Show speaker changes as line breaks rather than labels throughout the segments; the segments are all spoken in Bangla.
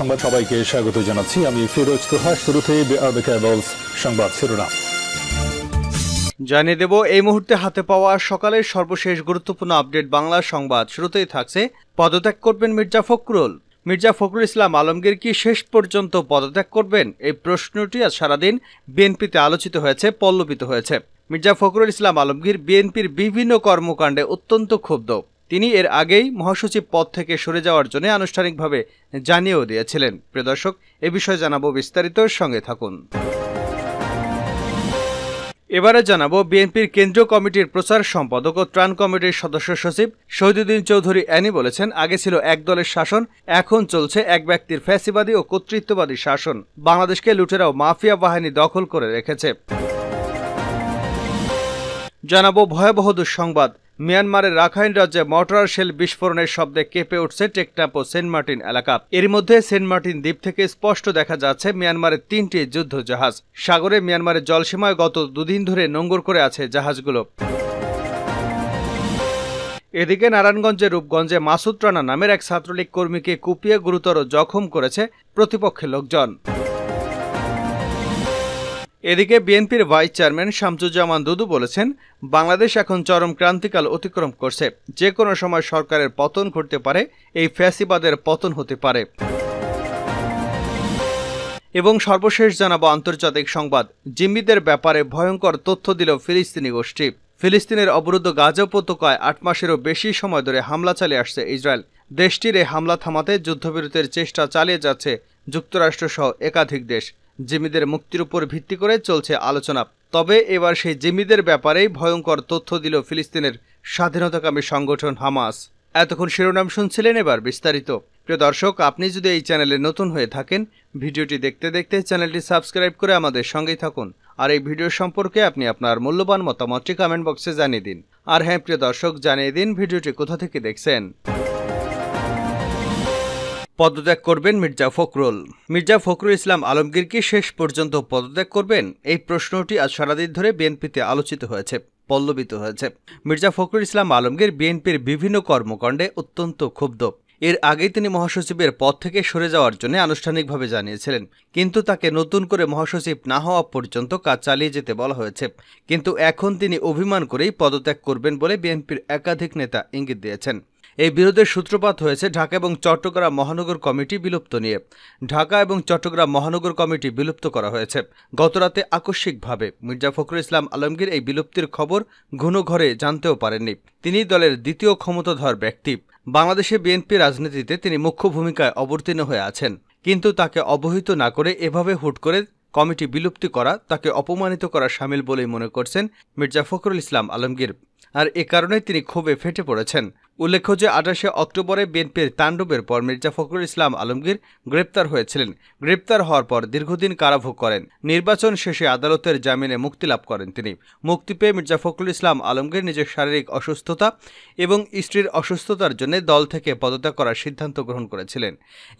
সংবাদ সবাইকে স্বাগত জানাচ্ছি। আমি ফিরোজ তোহা। শুরুতে সংবাদ শিরোনাম
জানিয়ে দেব এই মুহূর্তে হাতে পাওয়া সকালের সর্বশেষ গুরুত্বপূর্ণ আপডেট বাংলা সংবাদ। শুরুতেই থাকছে পদত্যাগ করবেন মির্জা ফখরুল। মির্জা ফখরুল ইসলাম আলমগীর কি শেষ পর্যন্ত পদত্যাগ করবেন? এই প্রশ্নটি আজ সারাদিন বিএনপিতে আলোচিত হয়েছে, পল্লবিত হয়েছে। মির্জা ফখরুল ইসলাম আলমগীর বিএনপির বিভিন্ন কর্মকাণ্ডে অত্যন্ত ক্ষুব্ধ। তিনি এর আগেই মহাসচিব পদ থেকে সরে যাওয়ার জন্য আনুষ্ঠানিকভাবে জানিয়েও দিয়েছিলেন। প্রিয় দর্শক, এ বিষয়ে জানাবো বিস্তারিত, সঙ্গে থাকুন। এবারে জানাবো বিএনপির কেন্দ্রীয় কমিটির প্রচার সম্পাদক ও ত্রাণ কমিটির সদস্য সচিব শহীদুদ্দিন চৌধুরী অ্যানি বলেছেন, আগে ছিল এক দলের শাসন, এখন চলছে এক ব্যক্তির ফ্যাসিবাদী ও কর্তৃত্ববাদী শাসন। বাংলাদেশকে লুটেরা ও মাফিয়া বাহিনী দখল করে রেখেছে। জানাবো ভয়াবহ দুঃসংবাদ। মিয়ানমারের রাখাইন রাজ্যে মর্টার শেল বিস্ফোরণের শব্দে কেঁপে উঠছে টেকনাফ ও সেন্ট মার্টিন এলাকা। এর মধ্যে সেন্ট মার্টিন দ্বীপ থেকে স্পষ্ট দেখা যাচ্ছে মিয়ানমারের 3টি যুদ্ধ জাহাজ। সাগরে মিয়ানমারের জলসীমায় গত দুদিন ধরে নোঙর করে আছে জাহাজগুলো। এদিকে নারায়ণগঞ্জের রূপগঞ্জে মাসুদ রানা নামের এক ছাত্রলীগ কর্মীকে কুপিয়ে গুরুতর জখম করেছে প্রতিপক্ষের লোকজন। এদিকে বিএনপির ভাইস চেয়ারম্যান শামসুজ্জামান দুদু বলেছেন, বাংলাদেশ এখন চরম ক্রান্তিকাল অতিক্রম করছে। যে কোনো সময় সরকারের পতন ঘটতে পারে, এই ফ্যাসিবাদের পতন হতে পারে। এবং সর্বশেষ জানাবো আন্তর্জাতিক সংবাদ। জিম্মিদের ব্যাপারে ভয়ঙ্কর তথ্য দিল ফিলিস্তিনি গোষ্ঠী। ফিলিস্তিনের অবরুদ্ধ গাজা উপত্যকায় 8 মাসেরও বেশি সময় ধরে হামলা চালিয়ে আসছে ইসরায়েল। দেশটির এই হামলা থামাতে যুদ্ধবিরতির চেষ্টা চালিয়ে যাচ্ছে যুক্তরাষ্ট্রসহ একাধিক দেশ। জিম্মিদের মুক্তির উপর ভিত্তি করে চলছে আলোচনা। তবে এবার সেই জিম্মিদের ব্যাপারেই ভয়ঙ্কর তথ্য দিল ফিলিস্তিনের স্বাধীনতাকামী সংগঠন হামাস। এতক্ষণ শিরোনাম শুনছিলেন, এবার বিস্তারিত। প্রিয় দর্শক, আপনি যদি এই চ্যানেলে নতুন হয়ে থাকেন, ভিডিওটি দেখতে দেখতে চ্যানেলটি সাবস্ক্রাইব করে আমাদের সঙ্গেই থাকুন। আর এই ভিডিও সম্পর্কে আপনি আপনার মূল্যবান মতামতটি কমেন্ট বক্সে জানিয়ে দিন। আর হ্যাঁ প্রিয় দর্শক, জানিয়ে দিন ভিডিওটি কোথা থেকে দেখছেন। পদত্যাগ করবেন মির্জা ফখরুল। মির্জা ফখরুল ইসলাম আলমগীর কি শেষ পর্যন্ত পদত্যাগ করবেন? এই প্রশ্নটি আজ সারাদিন ধরে বিএনপিতে আলোচিত হয়েছে, পল্লবিত হয়েছে। মির্জা ফখরুল ইসলাম আলমগীর বিএনপির বিভিন্ন কর্মকাণ্ডে অত্যন্ত ক্ষুব্ধ। এর আগেই তিনি মহাসচিবের পদ থেকে সরে যাওয়ার জন্য আনুষ্ঠানিকভাবে জানিয়েছিলেন, কিন্তু তাকে নতুন করে মহাসচিব না হওয়া পর্যন্ত কাজ চালিয়ে যেতে বলা হয়েছে। কিন্তু এখন তিনি অভিমান করেই পদত্যাগ করবেন বলে বিএনপির একাধিক নেতা ইঙ্গিত দিয়েছেন। এই বিরোধের সূত্রপাত হয়েছে ঢাকা এবং চট্টগ্রাম মহানগর কমিটি বিলুপ্ত নিয়ে। ঢাকা এবং চট্টগ্রাম মহানগর কমিটি বিলুপ্ত করা হয়েছে। গতরাতে আকস্মিকভাবে মির্জা ফখরুল ইসলাম আলমগীর এই বিলুপ্তির খবর ঘন ঘরে জানতেও পারেননি। তিনি দলের দ্বিতীয় ক্ষমতাধর ব্যক্তি। বাংলাদেশে বিএনপি রাজনীতিতে তিনি মুখ্য ভূমিকায় অবতীর্ণ হয়ে আছেন, কিন্তু তাকে অবহিত না করে এভাবে হুট করে কমিটি বিলুপ্তি করা তাকে অপমানিত করা শামিল বলেই মনে করছেন মির্জা ফখরুল ইসলাম আলমগীর। আর এ কারণে তিনি ক্ষোভে ফেটে পড়েছেন। উল্লেখ্য যে 28শে অক্টোবরে বিএনপির তাণ্ডবের পর মির্জা ফখরুল ইসলাম আলমগীর গ্রেপ্তার হয়েছিলেন। গ্রেপ্তার হওয়ার পর দীর্ঘদিন কারাভোগ করেন। নির্বাচন শেষে আদালতের জামিনে মুক্তি লাভ করেন তিনি। মুক্তি পেয়ে মির্জা ফখরুল ইসলাম আলমগীর নিজের শারীরিক অসুস্থতা এবং স্ত্রীর অসুস্থতার জন্য দল থেকে পদত্যাগ করার সিদ্ধান্ত গ্রহণ করেছিলেন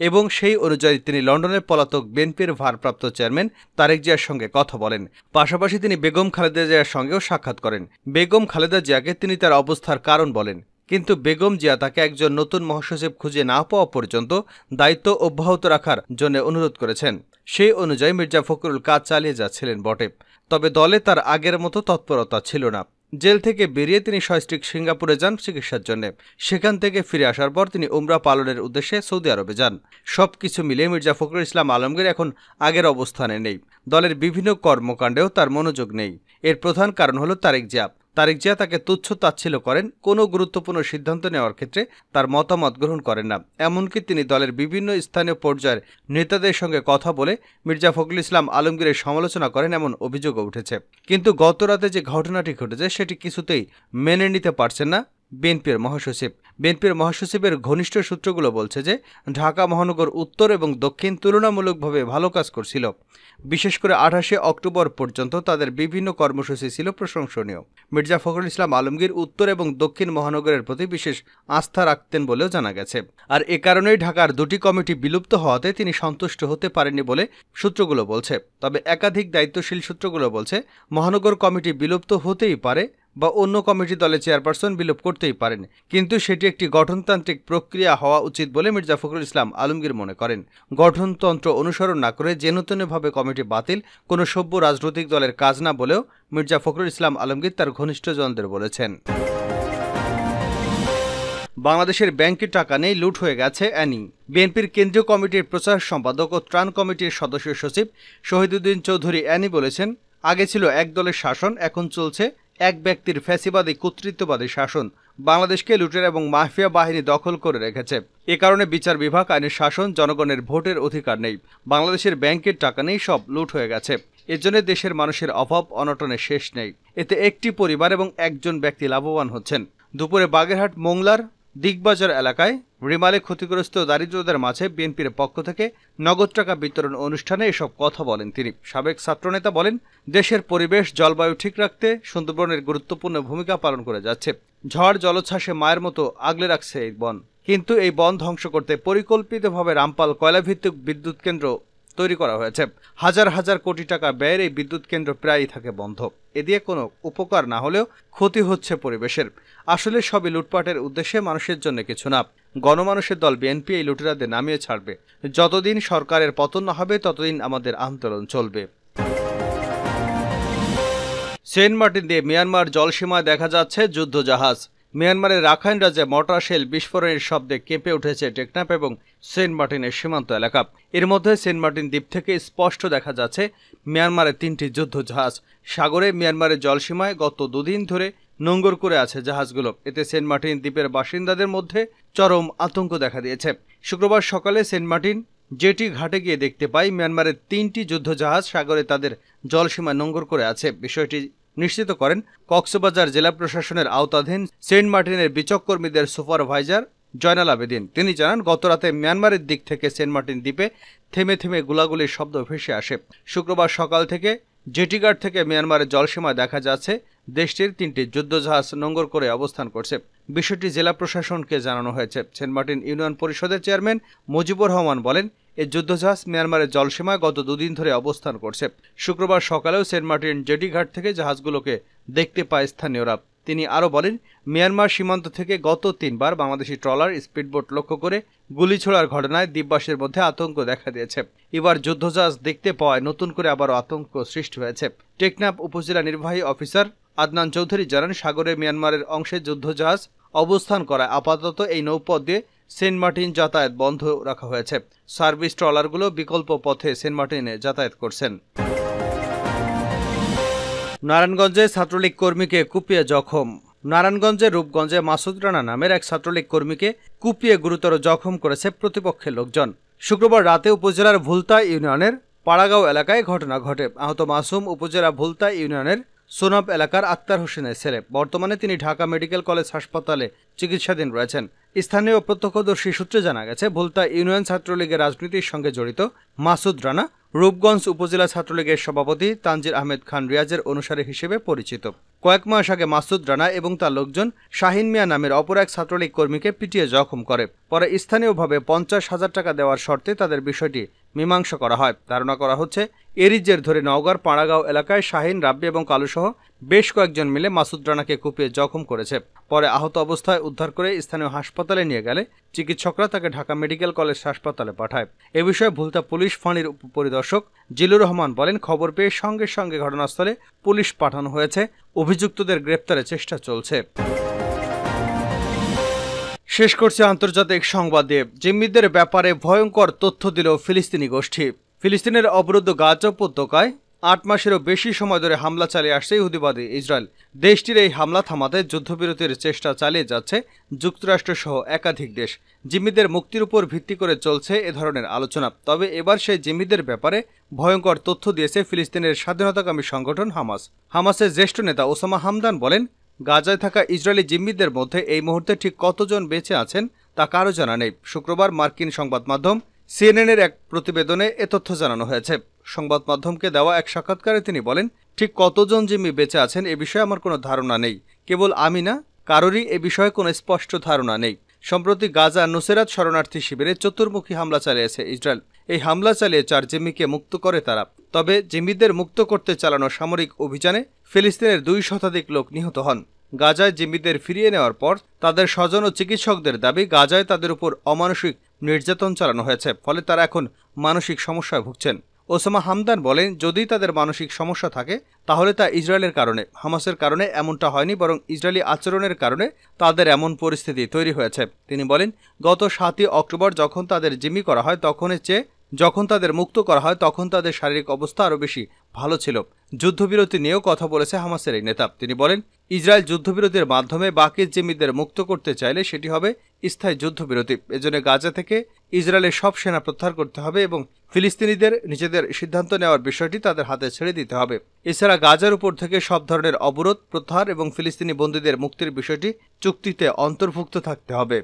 এবং সেই অনুযায়ী তিনি লন্ডনের পলাতক বিএনপির ভারপ্রাপ্ত চেয়ারম্যান তারেক জিয়ার সঙ্গে কথা বলেন। পাশাপাশি তিনি বেগম খালেদা জিয়ার সঙ্গেও সাক্ষাৎ করেন। বেগম খালেদা জিয়াকে তিনি তার অবস্থার কারণ বলেন, কিন্তু বেগম জিয়া তাকে একজন নতুন মহাসচিব খুঁজে না পাওয়া পর্যন্ত দায়িত্ব অব্যাহত রাখার জন্য অনুরোধ করেছেন। সেই অনুযায়ী মির্জা ফখরুল কাজ চালিয়ে যাচ্ছিলেন বটে, তবে দলে তার আগের মতো তৎপরতা ছিল না। জেল থেকে বেরিয়ে তিনি সস্ত্রীক সিঙ্গাপুরে যান চিকিৎসার জন্য। সেখান থেকে ফিরে আসার পর তিনি উমরা পালনের উদ্দেশ্যে সৌদি আরবে যান। সবকিছু মিলিয়ে মির্জা ফখরুল ইসলাম আলমগীর এখন আগের অবস্থানে নেই। দলের বিভিন্ন কর্মকাণ্ডেও তার মনোযোগ নেই। এর প্রধান কারণ হলো তারেক জিয়া। তারেক জিয়া তাকে তুচ্ছ তাচ্ছিল্য করেন, কোনো গুরুত্বপূর্ণ সিদ্ধান্ত নেওয়ার ক্ষেত্রে তার মতামত গ্রহণ করেন না। এমনকি তিনি দলের বিভিন্ন স্থানীয় পর্যায়ের নেতাদের সঙ্গে কথা বলে মির্জা ফখরুল ইসলাম আলমগীরের সমালোচনা করেন, এমন অভিযোগও উঠেছে। কিন্তু গতরাতে যে ঘটনাটি ঘটেছে সেটি কিছুতেই মেনে নিতে পারছেন না বিএনপির মহাসচিব। বিএনপির মহাসচিবের ঘনিষ্ঠ সূত্রগুলো বলছে যে ঢাকা মহানগর উত্তর এবং দক্ষিণ তুলনামূলকভাবে ভালো কাজ করছিল। বিশেষ করে 28শে অক্টোবর পর্যন্ত তাদের বিভিন্ন কর্মসূচি ছিল প্রশংসনীয়। মির্জা ফখরুল ইসলাম আলমগীর উত্তর এবং দক্ষিণ মহানগরের প্রতি বিশেষ আস্থা রাখতেন বলেও জানা গেছে। আর এ কারণেই ঢাকার দুটি কমিটি বিলুপ্ত হওয়াতে তিনি সন্তুষ্ট হতে পারেননি বলে সূত্রগুলো বলছে। তবে একাধিক দায়িত্বশীল সূত্রগুলো বলছে মহানগর কমিটি বিলুপ্ত হতেই পারে, বা অন্য কমিটি দলে চেয়ারপারসন বিলোপ করতেই পারেন, কিন্তু সেটি একটি গঠনতান্ত্রিক প্রক্রিয়া হওয়া উচিত বলে মির্জা ফখরুল ইসলাম আলমগীর মনে করেন। গঠনতন্ত্র অনুসরণ না করে যেনতেনভাবে কমিটি বাতিল কোনো সভ্য রাজনৈতিক দলের কাজ না বলেও মির্জা ফখরুল ইসলাম আলমগীর তার ঘনিষ্ঠজনদের বলেছেন। বাংলাদেশের ব্যাংকে টাকা নেই, লুট হয়ে গেছে অ্যানি। বিএনপির কেন্দ্রীয় কমিটির প্রচার সম্পাদক ও ত্রাণ কমিটির সদস্য সচিব শহীদুদ্দিন চৌধুরী অ্যানি বলেছেন, আগে ছিল এক দলের শাসন, এখন চলছে এক ব্যক্তির ফ্যাসিবাদী কর্তৃত্ববাদী শাসন। বাংলাদেশকে লুটেরা এবং মাফিয়া বাহিনী দখল করে রেখেছে। এ কারণে বিচার বিভাগ, আইনের শাসন, জনগণের ভোটের অধিকার নেই। বাংলাদেশের ব্যাংকের টাকা নেই, সব লুট হয়ে গেছে। এজন্য দেশের মানুষের অভাব অনটনের শেষ নেই। এতে একটি পরিবার এবং একজন ব্যক্তি লাভবান হচ্ছেন। দুপুরে বাগেরহাট মোংলার দিগবাজার এলাকায় রিমালে ক্ষতিগ্রস্ত দারিদ্রদের মাঝে বিএনপির পক্ষ থেকে নগদ টাকা বিতরণ অনুষ্ঠানে এসব কথা বলেন তিনি। সাবেক ছাত্রনেতা বলেন, দেশের পরিবেশ জলবায়ু ঠিক রাখতে সুন্দরবনের গুরুত্বপূর্ণ ভূমিকা পালন করে যাচ্ছে। ঝড় জলোচ্ছ্বাসে মায়ের মতো আগলে রাখছে এই বন, কিন্তু এই বন ধ্বংস করতে পরিকল্পিতভাবে রামপাল কয়লাভিত্তিক বিদ্যুৎ কেন্দ্র তৈরি করা হয়েছে। হাজার হাজার কোটি টাকা ব্যয়ের এই বিদ্যুৎ কেন্দ্র প্রায়ই থাকে বন্ধ। এ দিয়ে কোনো উপকার না হলেও ক্ষতি হচ্ছে পরিবেশের। আসলে সবই লুটপাটের উদ্দেশ্যে, মানুষের জন্য কিছু না। গণমানুষের দল বিএনপি এই লুটেরাদের নামিয়ে ছাড়বে। যতদিন সরকারের পতন না হবে ততদিন আমাদের আন্দোলন চলবে। সেন্ট মার্টিন দিয়ে মিয়ানমার জলসীমায় দেখা যাচ্ছে যুদ্ধজাহাজ। মিয়ানমারের রাখাইন রাজ্যে মর্টার শেল বিস্ফোরণের শব্দে কেঁপে উঠেছে টেকনাফ এবং সেন্ট মার্টিনের সীমান্ত এলাকা। এর মধ্যে সেন্ট মার্টিন দ্বীপ থেকে স্পষ্ট দেখা যাচ্ছে মিয়ানমারের 3টি যুদ্ধজাহাজ সাগরে মিয়ানমারের জলসীমায় গত দুদিন ধরে নোঙ্গর করে আছে জাহাজগুলো। এতে সেন্ট মার্টিন দ্বীপের বাসিন্দাদের মধ্যে চরম আতঙ্ক দেখা দিয়েছে। শুক্রবার সকালে সেন্ট মার্টিন জেটি ঘাটে গিয়ে দেখতে পাই মিয়ানমারের 3টি যুদ্ধজাহাজ সাগরে তাদের জলসীমায় নোঙ্গর করে আছে। বিষয়টি নিশ্চিত করেন কক্সবাজার জেলা প্রশাসনের আওতাধীন সেন্ট মার্টিনের বিচক কর্মীদের সুপারভাইজার জয়নাল আবেদিন। তিনি জানান, গতরাতে মিয়ানমারের দিক থেকে সেন্ট মার্টিন দ্বীপে থেমে থেমে গোলাগুলির শব্দ ভেসে আসে। শুক্রবার সকাল থেকে জেটিঘাট থেকে মিয়ানমারের জলসীমায় দেখা যাচ্ছে দেশটির 3টি যুদ্ধজাহাজ নোঙ্গর করে অবস্থান করছে। বিষয়টি জেলা প্রশাসনকে জানানো হয়েছে। সেন্ট মার্টিন ইউনিয়ন পরিষদের চেয়ারম্যান মুজিবুর রহমান বলেন, এই যুদ্ধজাহাজ মিয়ানমারের জলসীমায় গত দুদিন ধরে অবস্থান করছে। শুক্রবার সকালেও সেন্ট মার্টিন জেটিঘাট থেকে জাহাজগুলোকে দেখতে পায় স্থানীয়রা। তিনি আরও বলেন, মিয়ানমার সীমান্ত থেকে গত 3 বার বাংলাদেশি ট্রলার স্পিডবোট লক্ষ্য করে গুলি ছোড়ার ঘটনায় দ্বীপবাসীর মধ্যে আতঙ্ক দেখা দিয়েছে। এবার যুদ্ধজাহাজ দেখতে পাওয়ায় নতুন করে আবারও আতঙ্ক সৃষ্টি হয়েছে। টেকনাফ উপজেলা নির্বাহী অফিসার আদনান চৌধুরী জানান, সাগরে মিয়ানমারের অংশে যুদ্ধজাহাজ অবস্থান করায় আপাতত এই নৌপথ দিয়ে সেন্ট মার্টিন যাতায়াত বন্ধ রাখা হয়েছে। সার্ভিস ট্রলারগুলো বিকল্প পথে সেন্ট মার্টিনে যাতায়াত করছেন। নারায়ণগঞ্জে ছাত্রলীগ কর্মীকে কুপিয়ে জখম। নারায়ণগঞ্জের রূপগঞ্জে মাসুদ রানা নামের এক ছাত্রলীগ কর্মীকে কুপিয়ে গুরুতর জখম করেছে প্রতিপক্ষের লোকজন। শুক্রবার রাতে উপজেলার ভুলতা ইউনিয়নের পাড়াগাঁও এলাকায় ঘটনা ঘটে। আহত মাসুম উপজেলা ভুলতা ইউনিয়নের সোনাব এলাকার আক্তার হোসেনের ছেলে। বর্তমানে তিনি ঢাকা মেডিকেল কলেজ হাসপাতালে চিকিৎসাধীন রয়েছেন। স্থানীয় প্রত্যক্ষদর্শী সূত্রে জানা গেছে, ভুলতা ইউনিয়ন ছাত্রলীগের রাজনীতির সঙ্গে জড়িত মাসুদ রানা রূপগঞ্জ উপজেলা ছাত্রলীগের সভাপতি তানজির আহমেদ খান রিয়াজের অনুসারী হিসেবে পরিচিত। কয়েক মাস আগে মাসুদ রানা এবং তার লোকজন শাহিন মিয়া নামের অপর এক ছাত্রলীগ কর্মীকে পিটিয়ে জখম করে। পরে স্থানীয়ভাবে 50,000 টাকা দেওয়ার শর্তে তাদের বিষয়টি মীমাংসা করা হয়। ধারণা করা হচ্ছে, এরই জের ধরে নওগাঁর পাড়াগাঁও এলাকায় শাহিন, রাব্বি এবং কালুসহ বেশ কয়েকজন মিলে মাসুদ রানাকে কুপিয়ে জখম করেছে। পরে আহত অবস্থায় উদ্ধার করে স্থানীয় হাসপাতালে নিয়ে গেলে চিকিৎসকরা তাকে ঢাকা মেডিকেল কলেজ হাসপাতালে পাঠায়। এ বিষয়ে ভুলতা পুলিশ ফাঁড়ির উপপরিদর্শক জিলুর রহমান বলেন, খবর পেয়ে সঙ্গে সঙ্গে ঘটনাস্থলে পুলিশ পাঠানো হয়েছে। অভিযুক্তদের গ্রেপ্তারের চেষ্টা চলছে। শেষ করছে আন্তর্জাতিক সংবাদ দিয়ে। জিম্মিদের ব্যাপারে ভয়ঙ্কর তথ্য দিল ফিলিস্তিনি গোষ্ঠী। ফিলিস্তিনের অবরুদ্ধ গাজা উপত্যকায় 8 মাসেরও বেশি সময় ধরে হামলা চালিয়ে আসছে ইহুদিবাদী ইসরায়েল। দেশটির এই হামলা থামাতে যুদ্ধবিরতির চেষ্টা চালিয়ে যাচ্ছে যুক্তরাষ্ট্র সহ একাধিক দেশ। জিম্মিদের মুক্তির উপর ভিত্তি করে চলছে এ ধরনের আলোচনা। তবে এবার সেই জিম্মিদের ব্যাপারে ভয়ঙ্কর তথ্য দিয়েছে ফিলিস্তিনের স্বাধীনতাকামী সংগঠন হামাস। হামাসের জ্যেষ্ঠ নেতা ওসামা হামদান বলেন, গাজায় থাকা ইসরায়েলি জিম্মিদের মধ্যে এই মুহূর্তে ঠিক কতজন বেঁচে আছেন তা কারও জানা নেই। শুক্রবার মার্কিন সংবাদ মাধ্যম সিএনএনের এক প্রতিবেদনে এ তথ্য জানানো হয়েছে। সংবাদ মাধ্যমকে দেওয়া এক সাক্ষাৎকারে তিনি বলেন, ঠিক কতজন জিম্মি বেঁচে আছেন এ বিষয়ে আমার কোনো ধারণা নেই। কেবল আমি না, কারোরই এ বিষয়ে কোনো স্পষ্ট ধারণা নেই। সম্প্রতি গাজা নুসেরাত শরণার্থী শিবিরে চতুর্মুখী হামলা চালিয়েছে ইসরায়েল। এই হামলা চালিয়ে 4 জিম্মিকে মুক্ত করে তারা। তবে জিম্মিদের মুক্ত করতে চালানো সামরিক অভিযানে ফিলিস্তিনের 2 শতাধিক লোক নিহত হন। গাজায় জিম্মিদের ফিরিয়ে নেওয়ার পর তাদের স্বজন ও চিকিৎসকদের দাবি, গাজায় তাদের উপর অমানসিক নির্যাতন চালানো হয়েছে, ফলে তারা এখন মানসিক সমস্যায় ভুগছেন। ওসামা হামদান বলেন, যদি তাদের মানসিক সমস্যা থাকে তাহলে তা ইসরায়েলের কারণে, হামাসের কারণে এমনটা হয়নি, বরং ইসরায়েলি আচরণের কারণে তাদের এমন পরিস্থিতি তৈরি হয়েছে। তিনি বলেন, গত 7ই অক্টোবর যখন তাদের জিম্মি করা হয় যখন তাদের মুক্ত করা হয় তখন তাদের শারীরিক অবস্থা আরও বেশি ভালো ছিল। যুদ্ধবিরতি নিয়েও কথা বলেছে হামাসের এই নেতা। তিনি বলেন, ইসরায়েল যুদ্ধবিরতির মাধ্যমে বাকি জিম্মিদের মুক্ত করতে চাইলে সেটি হবে স্থায়ী যুদ্ধবিরতি। এজন্য গাজা থেকে ইসরায়েলের সব সেনা প্রত্যাহার করতে হবে এবং ফিলিস্তিনিদের নিজেদের সিদ্ধান্ত নেওয়ার বিষয়টি তাদের হাতে ছেড়ে দিতে হবে। এছাড়া গাজার উপর থেকে সব ধরনের অবরোধ প্রত্যাহার এবং ফিলিস্তিনি বন্দীদের মুক্তির বিষয়টি চুক্তিতে অন্তর্ভুক্ত থাকতে হবে।